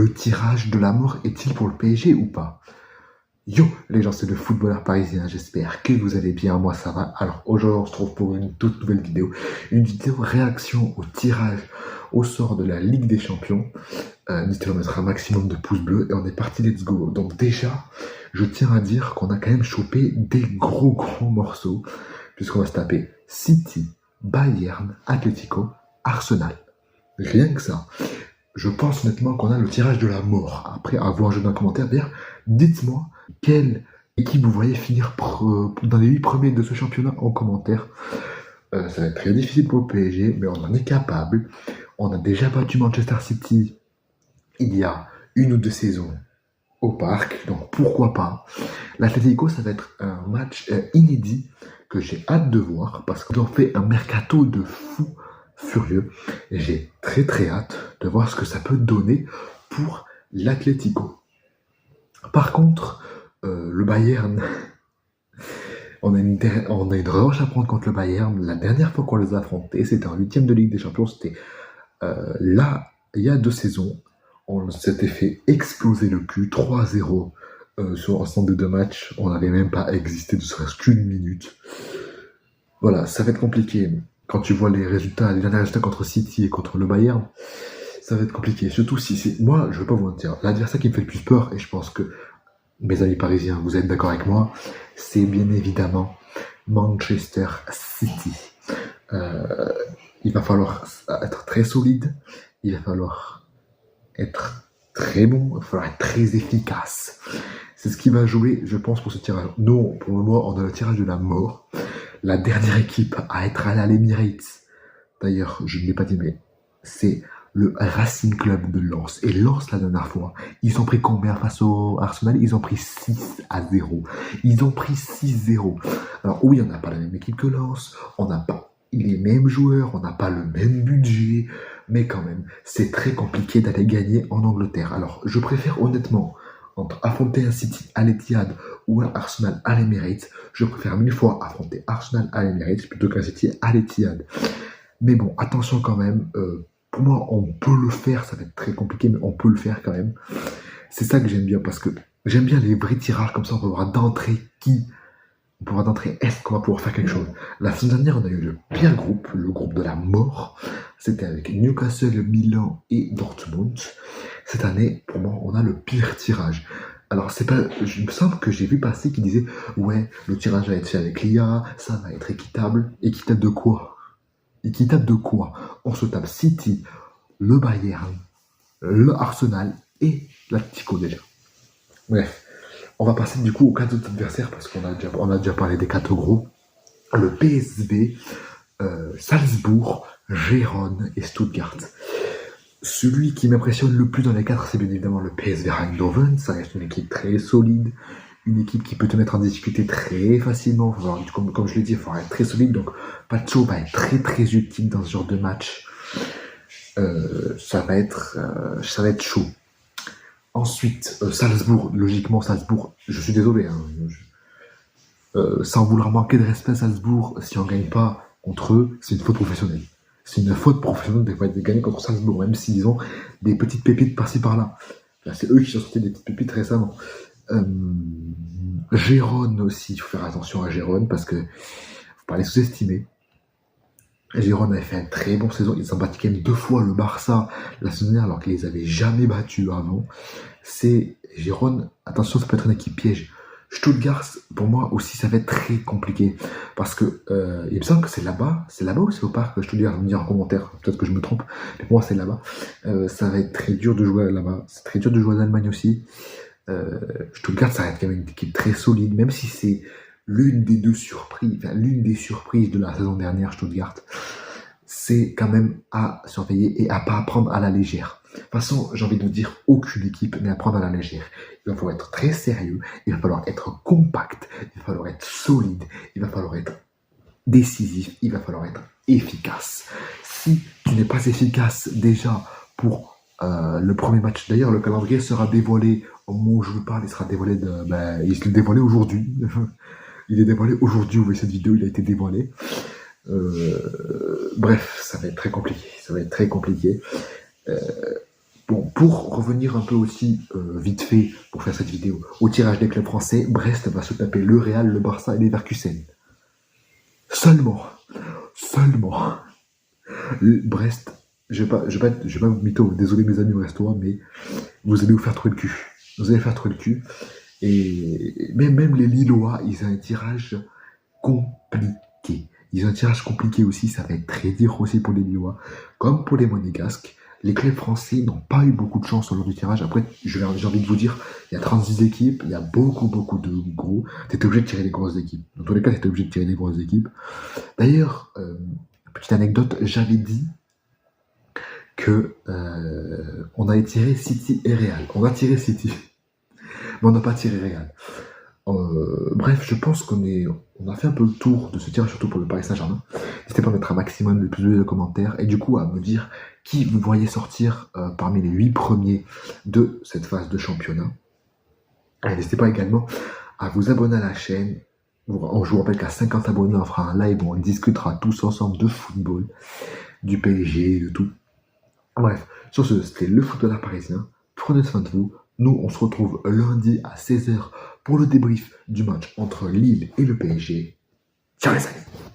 Le tirage de la mort est-il pour le PSG ou pas? Yo les gens, c'est le footballeur parisien, j'espère que vous allez bien, moi ça va. Alors aujourd'hui on se retrouve pour une toute nouvelle vidéo, une vidéo réaction au tirage au sort de la Ligue des Champions. N'hésitez pas à mettre un maximum de pouces bleus et on est parti, let's go. Donc déjà, je tiens à dire qu'on a quand même chopé des gros morceaux, puisqu'on va se taper City, Bayern, Atlético, Arsenal. Rien que ça. Je pense honnêtement qu'on a le tirage de la mort. Après avoir joué dans un commentaire, d'ailleurs, dites-moi quelle équipe vous voyez finir dans les 8 premiers de ce championnat en commentaire. Ça va être très difficile pour le PSG, mais on en est capable. On a déjà battu Manchester City il y a 1 ou 2 saisons au parc, donc pourquoi pas. L'Atlético, ça va être un match inédit que j'ai hâte de voir parce qu'ils ont fait un mercato de fou furieux et j'ai très hâte de voir ce que ça peut donner pour l'Atlético. Par contre, le Bayern, on a une revanche à prendre contre le Bayern. La dernière fois qu'on les a affrontés, c'était en 8e de Ligue des Champions, c'était là, il y a 2 saisons. On s'était fait exploser le cul 3-0 sur l'ensemble de 2 matchs. On n'avait même pas existé de serait-ce qu'une minute. Voilà, ça va être compliqué. Quand tu vois les derniers résultats contre City et contre le Bayern, ça va être compliqué. Surtout si c'est... Moi, je ne veux pas vous mentir, l'adversaire qui me fait le plus peur, et je pense que mes amis parisiens, vous êtes d'accord avec moi, c'est bien évidemment Manchester City. Il va falloir être très solide, il va falloir être très bon, il va falloir être très efficace. C'est ce qui va jouer, je pense, pour ce tirage. Nous, pour le moment, on a le tirage de la mort. La dernière équipe à être allée à l'Emirates, d'ailleurs, je ne l'ai pas dit, mais c'est le Racing Club de Lens. Et Lens, la dernière fois, ils ont pris combien face au Arsenal? Ils ont pris 6-0. Ils ont pris 6-0. Alors oui, on n'a pas la même équipe que Lens, on n'a pas les mêmes joueurs, on n'a pas le même budget, mais quand même, c'est très compliqué d'aller gagner en Angleterre. Alors, je préfère honnêtement, entre affronter un City à l'Etihad ou un Arsenal à l'Emirates, je préfère 1000 fois affronter Arsenal à l'Emirates plutôt qu'un City à l'Etihad. Mais bon, attention quand même, pour moi, on peut le faire, ça va être très compliqué, mais on peut le faire quand même. C'est ça que j'aime bien, parce que j'aime bien les vrais tirages, comme ça on peut voir d'entrée est-ce qu'on va pouvoir faire quelque chose. La semaine dernière, on a eu le pire groupe, le groupe de la mort. C'était avec Newcastle, Milan et Dortmund. Cette année, pour moi, on a le pire tirage. Alors, c'est pas, il me semble que j'ai vu passer qui disait ouais, le tirage va être fait avec l'IA, ça va être équitable. Équitable de quoi? Équitable de quoi? On se tape City, le Bayern, le Arsenal et l'Atlético déjà. Bref. On va passer du coup aux 4 autres adversaires parce qu'on a déjà parlé des 4 gros. Le PSV, Salzbourg, Gérone et Stuttgart. Celui qui m'impressionne le plus dans les 4, c'est bien évidemment le PSV Eindhoven. Ça reste une équipe très solide, une équipe qui peut te mettre en difficulté très facilement. Comme je l'ai dit, il faut être très solide. Donc Pacho va être très utile dans ce genre de match. Ça va être chaud. Ensuite, Salzbourg, logiquement Salzbourg, je suis désolé, sans vouloir manquer de respect à Salzbourg, si on ne gagne pas contre eux, c'est une faute professionnelle. C'est une faute professionnelle de gagner contre Salzbourg, même s'ils ont des petites pépites par-ci par-là. Enfin, c'est eux qui ont sorti des petites pépites récemment. Gérone aussi, il faut faire attention à Gérone, parce que faut pas les sous-estimer. Gérone avait fait une très bonne saison, ils ont battu quand même 2 fois le Barça la saison dernière alors qu'ils les avaient jamais battus avant. C'est Gérone, attention, ça peut être une équipe piège. Stuttgart, pour moi aussi, ça va être très compliqué parce que il me semble que c'est là-bas ou c'est au parc? Stuttgart, me dire en commentaire, peut-être que je me trompe, mais pour moi c'est là-bas. Ça va être très dur de jouer là-bas, c'est très dur de jouer en Allemagne aussi. Stuttgart, ça va être quand même une équipe très solide, même si c'est l'une des surprises de la saison dernière, Stuttgart, c'est quand même à surveiller et à pas prendre à la légère. De toute façon, j'ai envie de dire, aucune équipe n'est à prendre à la légère. Il va falloir être très sérieux, il va falloir être compact, il va falloir être solide, il va falloir être décisif, il va falloir être efficace. Si tu n'es pas efficace déjà pour le premier match, d'ailleurs le calendrier sera dévoilé au moment où je vous parle, il est dévoilé aujourd'hui. Il est dévoilé aujourd'hui, vous voyez cette vidéo, il a été dévoilé. Bref, ça va être très compliqué. Bon, pour revenir un peu aussi, vite fait, pour faire cette vidéo, au tirage des clubs français, Brest va se taper le Real, le Barça et les Leverkusen. Seulement, seulement. Brest, je vais pas vous mytho, désolé mes amis brestois, mais vous allez vous faire trouver le cul. Vous allez faire trouver le cul. Et même les Lillois, ils ont un tirage compliqué. Ils ont un tirage compliqué aussi, ça va être très dur aussi pour les Lillois, comme pour les Monégasques. Les clubs français n'ont pas eu beaucoup de chance lors du tirage. Après, j'ai envie de vous dire, il y a 36 équipes, il y a beaucoup de gros. Tu étais obligé de tirer les grosses équipes. Dans tous les cas, tu étais obligé de tirer les grosses équipes. D'ailleurs, petite anecdote, j'avais dit que on allait tirer City et Real. On va tirer City, mais on n'a pas tiré Real. Bref, je pense on a fait un peu le tour de ce tirage, surtout pour le Paris Saint-Germain. N'hésitez pas à mettre un maximum de plus de commentaires et du coup à me dire qui vous voyez sortir parmi les 8 premiers de cette phase de championnat. Et n'hésitez pas également à vous abonner à la chaîne. Je vous rappelle qu'à 50 abonnés, on fera un live où on discutera tous ensemble de football, du PSG, de tout. Bref, sur ce, c'était le footballeur parisien. Prenez soin de vous. Nous, on se retrouve lundi à 16h pour le débrief du match entre Lille et le PSG. Ciao les amis!